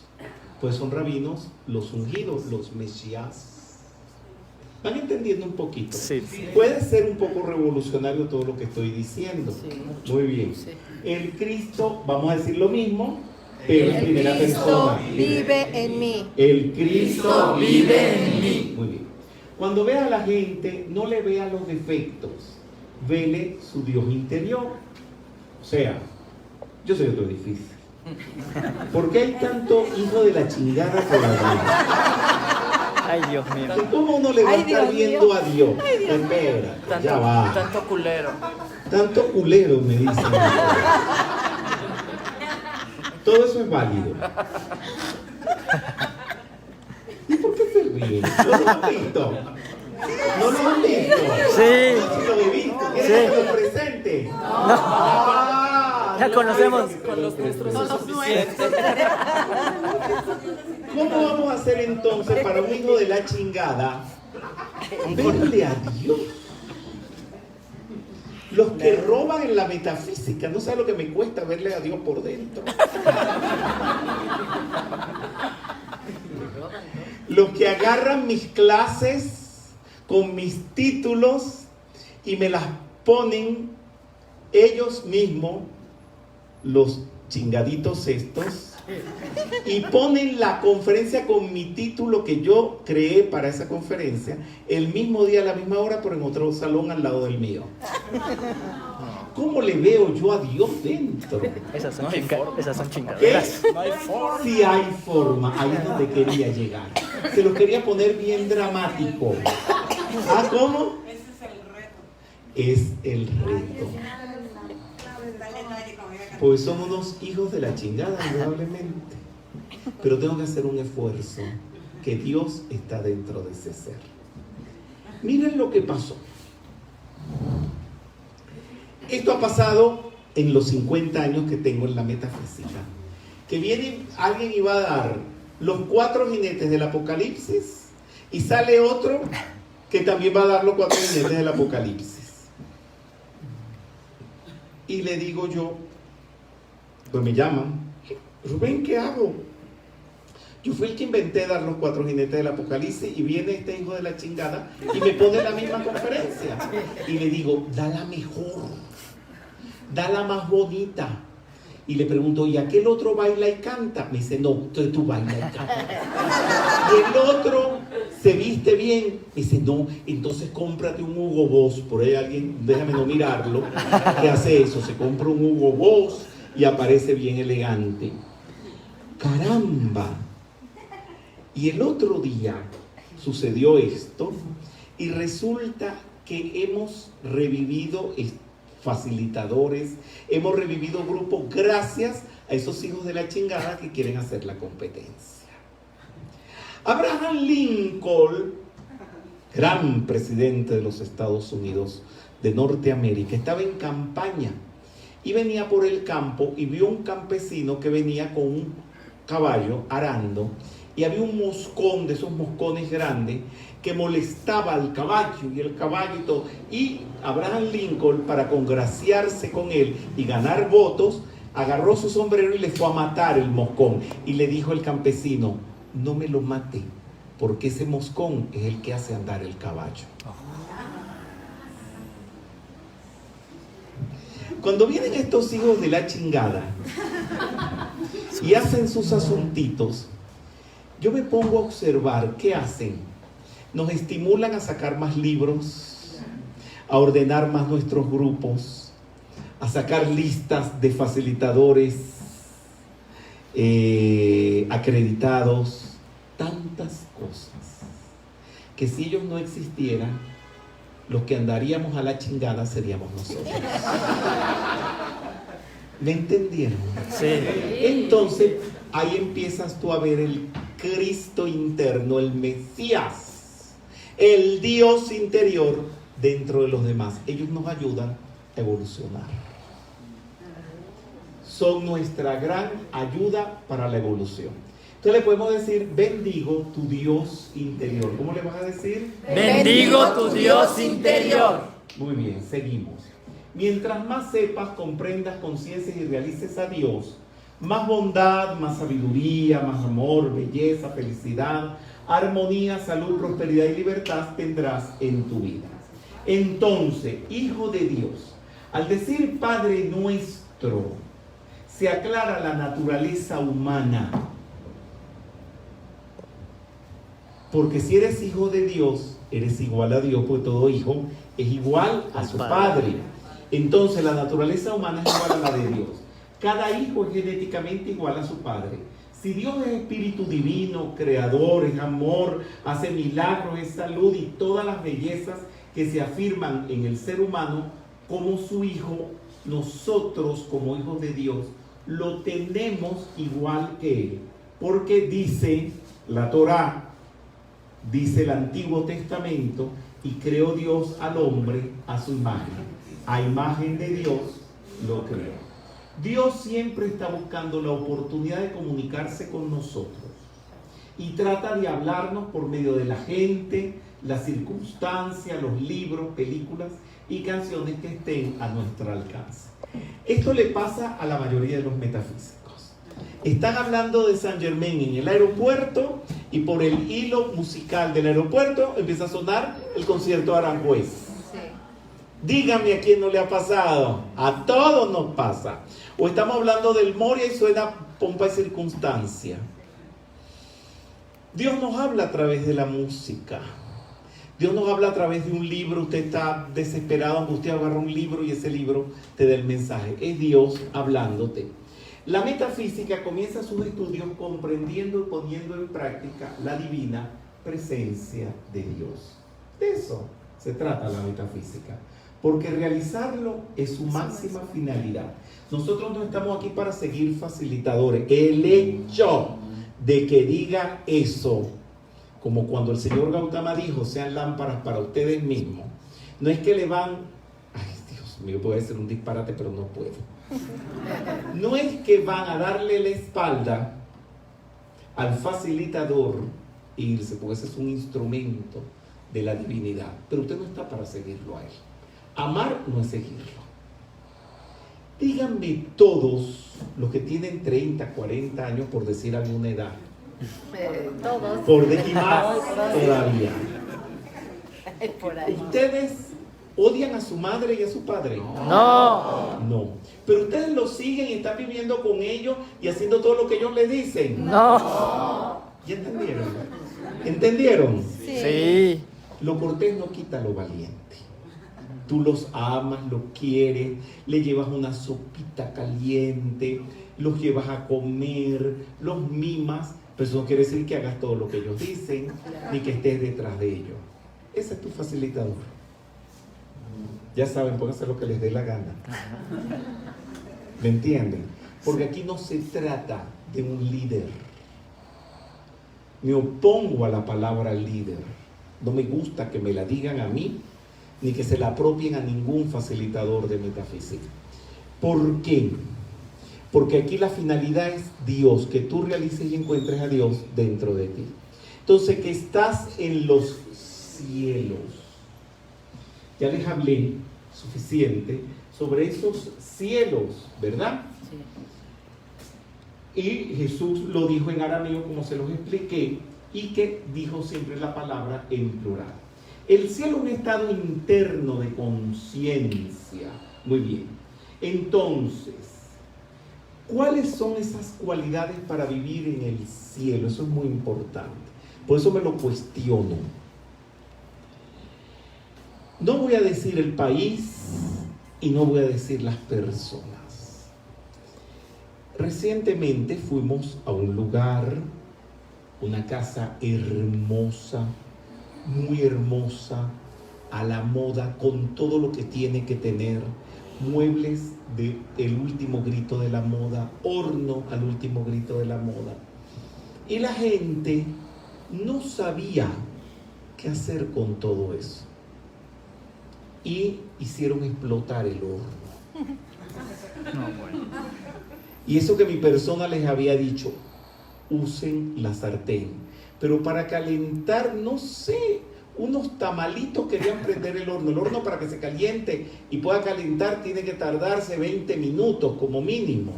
Pues son rabinos los ungidos, los mesías. ¿Van entendiendo un poquito? Sí. Puede ser un poco revolucionario todo lo que estoy diciendo. Sí. Muy bien. Sí. El Cristo, vamos a decir lo mismo, pero en primera Cristo persona. vive en mí. El Cristo vive en mí. Muy bien. Cuando vea a la gente, no le vea los defectos, vele su Dios interior. O sea, yo soy otro difícil. ¿Por qué hay tanto hijo de la chingada por allí? Ay, Dios mío. ¿Cómo uno le va a Ay, estar Dios viendo mío. a Dios? Espera, ya va. Tanto culero. Tanto culero, me dicen. Todo eso es válido. ¿Y por qué se ríen? ¿No lo han visto? ¿No lo han visto? Sí. No, lo he visto. ¿Quieres Sí. que lo presente? Ah, Ya no, conocemos. Con los nuestros es suficiente. ¿Cómo vamos a hacer entonces para un hijo de la chingada verle a Dios? Los que roban en la metafísica, no saben lo que me cuesta verle a Dios por dentro. Los que agarran mis clases con mis títulos y me las ponen ellos mismos, los chingaditos estos, y ponen la conferencia con mi título que yo creé para esa conferencia el mismo día a la misma hora, pero en otro salón al lado del mío. ¿Cómo le veo yo a Dios dentro? Esas son, No hay forma. esas son ¿Qué? chingaderas. No hay forma. Sí hay forma, ahí es donde quería llegar. Se lo quería poner bien dramático. ¿Ah, cómo? Es el reto. Pues son unos hijos de la chingada, indudablemente. Pero tengo que hacer un esfuerzo, que Dios está dentro de ese ser. Miren lo que pasó. Esto ha pasado en los 50 años que tengo en la metafísica. Que viene alguien y va a dar los 4 jinetes del Apocalipsis y sale otro que también va a dar los 4 jinetes del Apocalipsis. Y le digo yo, pues me llaman, Rubén, ¿qué hago? Yo fui el que inventé dar los 4 jinetes del Apocalipsis y viene este hijo de la chingada y me pone la misma conferencia. Y le digo, da la mejor, da la más bonita. Y le pregunto, ¿y aquel otro baila y canta? Me dice, no, tú baila y canta. Y el otro se viste bien. Me dice, no, entonces cómprate un Hugo Boss. Por ahí alguien, déjame no mirarlo, que hace eso, se compra un Hugo Boss y aparece bien elegante. ¡Caramba! Y el otro día sucedió esto y resulta que hemos revivido facilitadores, hemos revivido grupos gracias a esos hijos de la chingada que quieren hacer la competencia. Abraham Lincoln, gran presidente de los Estados Unidos de Norteamérica, estaba en campaña y venía por el campo y vio un campesino que venía con un caballo arando y había un moscón, de esos moscones grandes, que molestaba al caballo y el caballo y todo. Y Abraham Lincoln, para congraciarse con él y ganar votos, agarró su sombrero y le fue a matar el moscón. Y le dijo el campesino, no me lo mate, porque ese moscón es el que hace andar el caballo. Cuando vienen estos hijos de la chingada y hacen sus asuntitos, yo me pongo a observar qué hacen. Nos estimulan a sacar más libros, a ordenar más nuestros grupos, a sacar listas de facilitadores acreditados, tantas cosas, que si ellos no existieran, los que andaríamos a la chingada seríamos nosotros. ¿Me entendieron? Sí. Entonces, ahí empiezas tú a ver el Cristo interno, el Mesías, el Dios interior dentro de los demás. Ellos nos ayudan a evolucionar. Son nuestra gran ayuda para la evolución. Entonces le podemos decir, bendigo tu Dios interior. ¿Cómo le vas a decir? Bendigo tu Dios interior. Muy bien, seguimos. Mientras más sepas, comprendas, conciencias y realices a Dios, más bondad, más sabiduría, más amor, belleza, felicidad, armonía, salud, prosperidad y libertad tendrás en tu vida. Entonces, hijo de Dios, al decir Padre nuestro, se aclara la naturaleza humana. Porque si eres hijo de Dios, eres igual a Dios, porque todo hijo es igual a su Padre. Entonces la naturaleza humana es igual a la de Dios. Cada hijo es genéticamente igual a su padre. Si Dios es espíritu divino, creador, es amor, hace milagros, es salud y todas las bellezas que se afirman en el ser humano, como su hijo, nosotros como hijos de Dios, lo tenemos igual que Él. Porque dice la Torá, dice el Antiguo Testamento, y creó Dios al hombre a su imagen. A imagen de Dios lo creó. Dios siempre está buscando la oportunidad de comunicarse con nosotros y trata de hablarnos por medio de la gente, las circunstancias, los libros, películas y canciones que estén a nuestro alcance. Esto le pasa a la mayoría de los metafísicos. Están hablando de Saint Germain en el aeropuerto y por el hilo musical del aeropuerto empieza a sonar el concierto de Aranjuez. Dígame a quién no le ha pasado. A todos nos pasa. O estamos hablando del Moria y suena pompa y circunstancia. Dios nos habla a través de la música. Dios nos habla a través de un libro. Usted está desesperado, angustiado, agarra un libro y ese libro te da el mensaje. Es Dios hablándote. La metafísica comienza sus estudios comprendiendo y poniendo en práctica la divina presencia de Dios. De eso se trata la metafísica. Porque realizarlo es su máxima finalidad. Nosotros no estamos aquí para seguir facilitadores. El hecho de que diga eso, como cuando el señor Gautama dijo, sean lámparas para ustedes mismos, no es que le van, ay Dios mío, puede ser un disparate, pero no puedo. No es que van a darle la espalda al facilitador e irse, porque ese es un instrumento de la divinidad, pero usted no está para seguirlo a él. Amar no es seguirlo. Díganme todos los que tienen 30, 40 años, por decir alguna edad. Todos. Y más todavía. Por ahí. ¿Ustedes odian a su madre y a su padre? No. No. Pero ustedes los siguen y están viviendo con ellos y haciendo todo lo que ellos les dicen. No. ¿Ya entendieron? ¿Entendieron? Sí. Lo cortés no quita lo valiente. Tú los amas, los quieres, le llevas una sopita caliente, los llevas a comer, los mimas, pero eso no quiere decir que hagas todo lo que ellos dicen, ni que estés detrás de ellos. Ese es tu facilitador. Ya saben, pueden hacer lo que les dé la gana. ¿Me entienden? Porque aquí no se trata de un líder. Me opongo a la palabra líder. No me gusta que me la digan a mí, ni que se la apropien a ningún facilitador de metafísica. ¿Por qué? Porque aquí la finalidad es Dios, que tú realices y encuentres a Dios dentro de ti. Entonces, que estás en los cielos. Ya les hablé suficiente sobre esos cielos, ¿verdad? Sí. Y Jesús lo dijo en arameo, como se los expliqué, y que dijo siempre la palabra en plural. El cielo es un estado interno de conciencia. Muy bien. Entonces, ¿cuáles son esas cualidades para vivir en el cielo? Eso es muy importante. Por eso me lo cuestiono. No voy a decir el país y no voy a decir las personas. Recientemente fuimos a un lugar, una casa hermosa, muy hermosa, a la moda, con todo lo que tiene que tener, muebles del último grito de la moda, horno al último grito de la moda. Y la gente no sabía qué hacer con todo eso. Y hicieron explotar el horno. Y eso que mi persona les había dicho, usen la sartén. Pero para calentar, no sé, unos tamalitos querían prender el horno. El horno, para que se caliente y pueda calentar, tiene que tardarse 20 minutos como mínimo.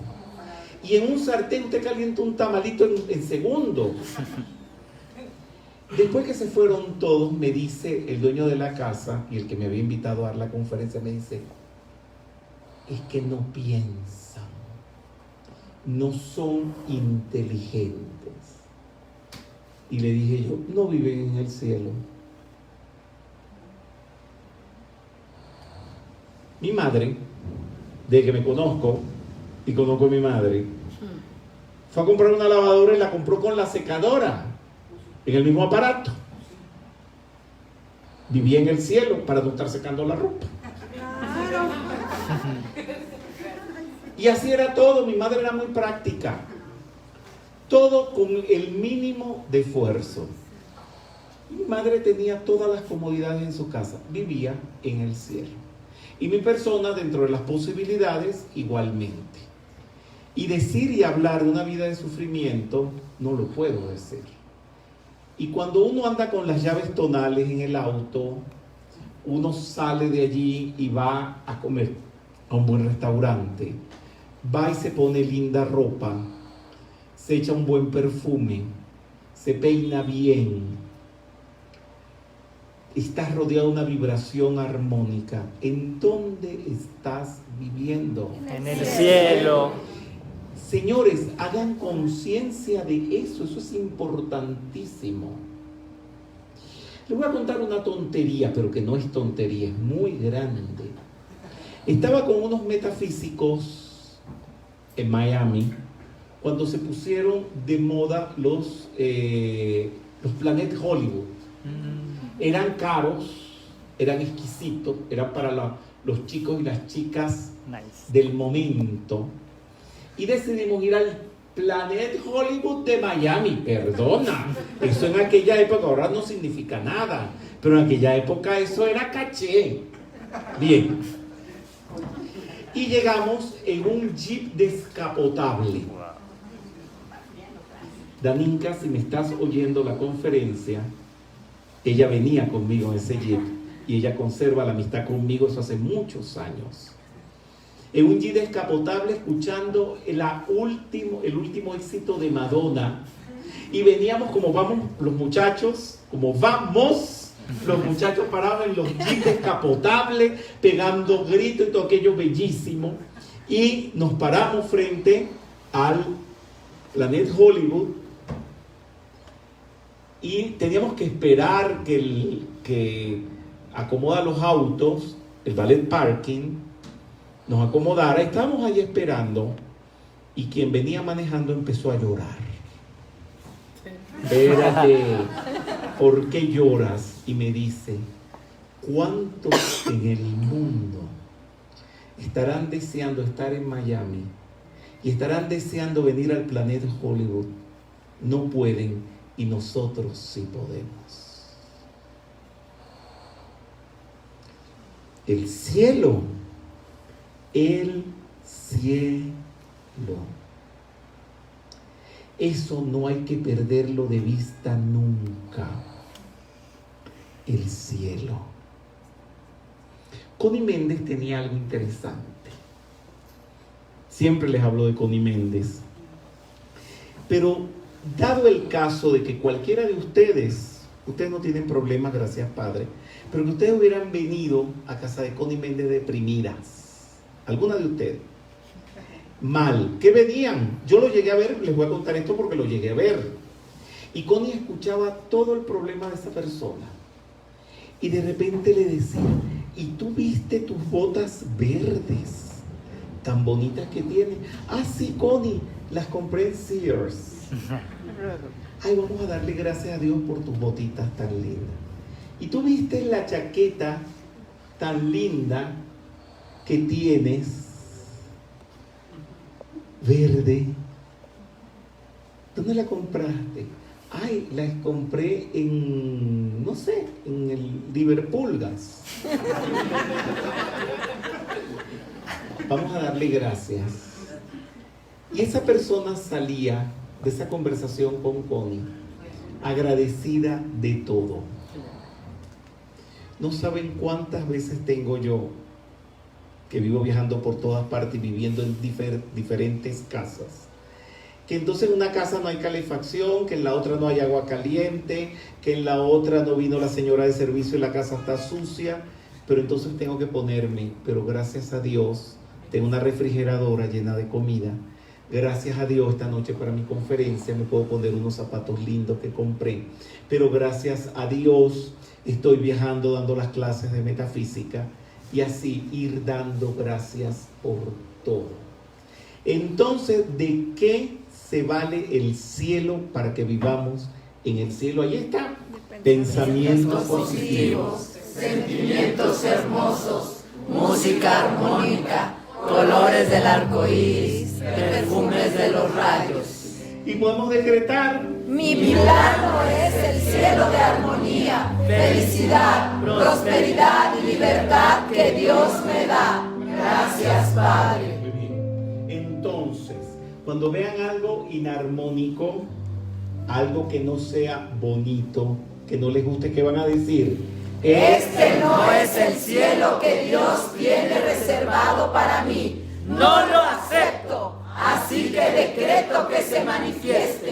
Y en un sartén usted calienta un tamalito en segundos. Después que se fueron todos, me dice el dueño de la casa y el que me había invitado a dar la conferencia, me dice, es que no piensan, no son inteligentes. Y le dije yo, no viven en el cielo. Mi madre, desde que me conozco, y conozco a mi madre. Fue a comprar una lavadora y la compró con la secadora, en el mismo aparato. Vivía en el cielo para no estar secando la ropa. Y así era todo. Mi madre era muy práctica. Todo con el mínimo de esfuerzo. Mi madre tenía todas las comodidades en su casa. Vivía en el cielo. Y mi persona, dentro de las posibilidades, igualmente. Y decir y hablar de una vida de sufrimiento, no lo puedo decir. Y cuando uno anda con las llaves tonales en el auto, uno sale de allí y va a comer a un buen restaurante, va y se pone linda ropa, se echa un buen perfume, se peina bien, estás rodeado de una vibración armónica. ¿En dónde estás viviendo? En el cielo. Señores, hagan conciencia de eso. Eso es importantísimo. Les voy a contar una tontería, pero que no es tontería, es muy grande. Estaba con unos metafísicos en Miami cuando se pusieron de moda los Planet Hollywood. Eran caros, eran exquisitos, eran para los chicos y las chicas del momento. Y decidimos ir al Planet Hollywood de Miami. Perdona, eso en aquella época, ahora no significa nada, pero en aquella época eso era caché. Bien. Y llegamos en un jeep descapotable. Daninka, si me estás oyendo la conferencia, ella venía conmigo en ese jeep y ella conserva la amistad conmigo, eso hace muchos años. En un jeep descapotable escuchando el último éxito de Madonna, y veníamos como vamos los muchachos, los muchachos parados en los jeeps descapotables, pegando gritos y todo aquello bellísimo, y nos paramos frente al Planet Hollywood y teníamos que esperar que acomoda los autos, el valet parking, nos acomodara. Estábamos allí esperando y quien venía manejando empezó a llorar. Espérate, ¿por qué lloras? Y me dice, ¿cuántos en el mundo estarán deseando estar en Miami y estarán deseando venir al Planet Hollywood? No pueden, y nosotros sí podemos. El cielo. El cielo. Eso no hay que perderlo de vista nunca. El cielo. Connie Méndez tenía algo interesante. Siempre les hablo de Connie Méndez. Pero dado el caso de que cualquiera de ustedes no tienen problemas, gracias Padre, pero que ustedes hubieran venido a casa de Connie Méndez deprimidas, alguna de ustedes, mal, ¿qué venían? Yo lo llegué a ver, les voy a contar esto porque lo llegué a ver. Y Connie escuchaba todo el problema de esa persona. Y de repente le decía, ¿y tú viste tus botas verdes tan bonitas que tienen? Ah, sí, Connie, las compré en Sears. Ay, vamos a darle gracias a Dios por tus botitas tan lindas. ¿Y tú viste la chaqueta tan linda que tienes? Verde. ¿Dónde la compraste? Ay, la compré en, no sé, en el Liverpoolgas. Vamos a darle gracias. Y esa persona salía de esa conversación con Connie agradecida de todo. No saben cuántas veces tengo yo, que vivo viajando por todas partes y viviendo en diferentes casas, que entonces en una casa no hay calefacción, que en la otra no hay agua caliente, que en la otra no vino la señora de servicio y la casa está sucia, pero entonces tengo que ponerme, pero gracias a Dios tengo una refrigeradora llena de comida. Gracias a Dios esta noche para mi conferencia me puedo poner unos zapatos lindos que compré, pero gracias a Dios estoy viajando dando las clases de metafísica, y así ir dando gracias por todo. Entonces, ¿de qué se vale el cielo para que vivamos en el cielo? Ahí está. Pensamientos positivos, Sentimientos hermosos, música armónica, colores del arco iris, perfumes de los rayos. y podemos decretar: Mi plano es el cielo de armonía, felicidad, prosperidad y libertad que Dios me da. Gracias, Padre. Muy bien. Entonces, cuando vean algo inarmónico, algo que no sea bonito, que no les guste, ¿qué van a decir? Este no es el cielo que Dios tiene reservado para mí. No lo acepto. Así que decreto que se manifieste.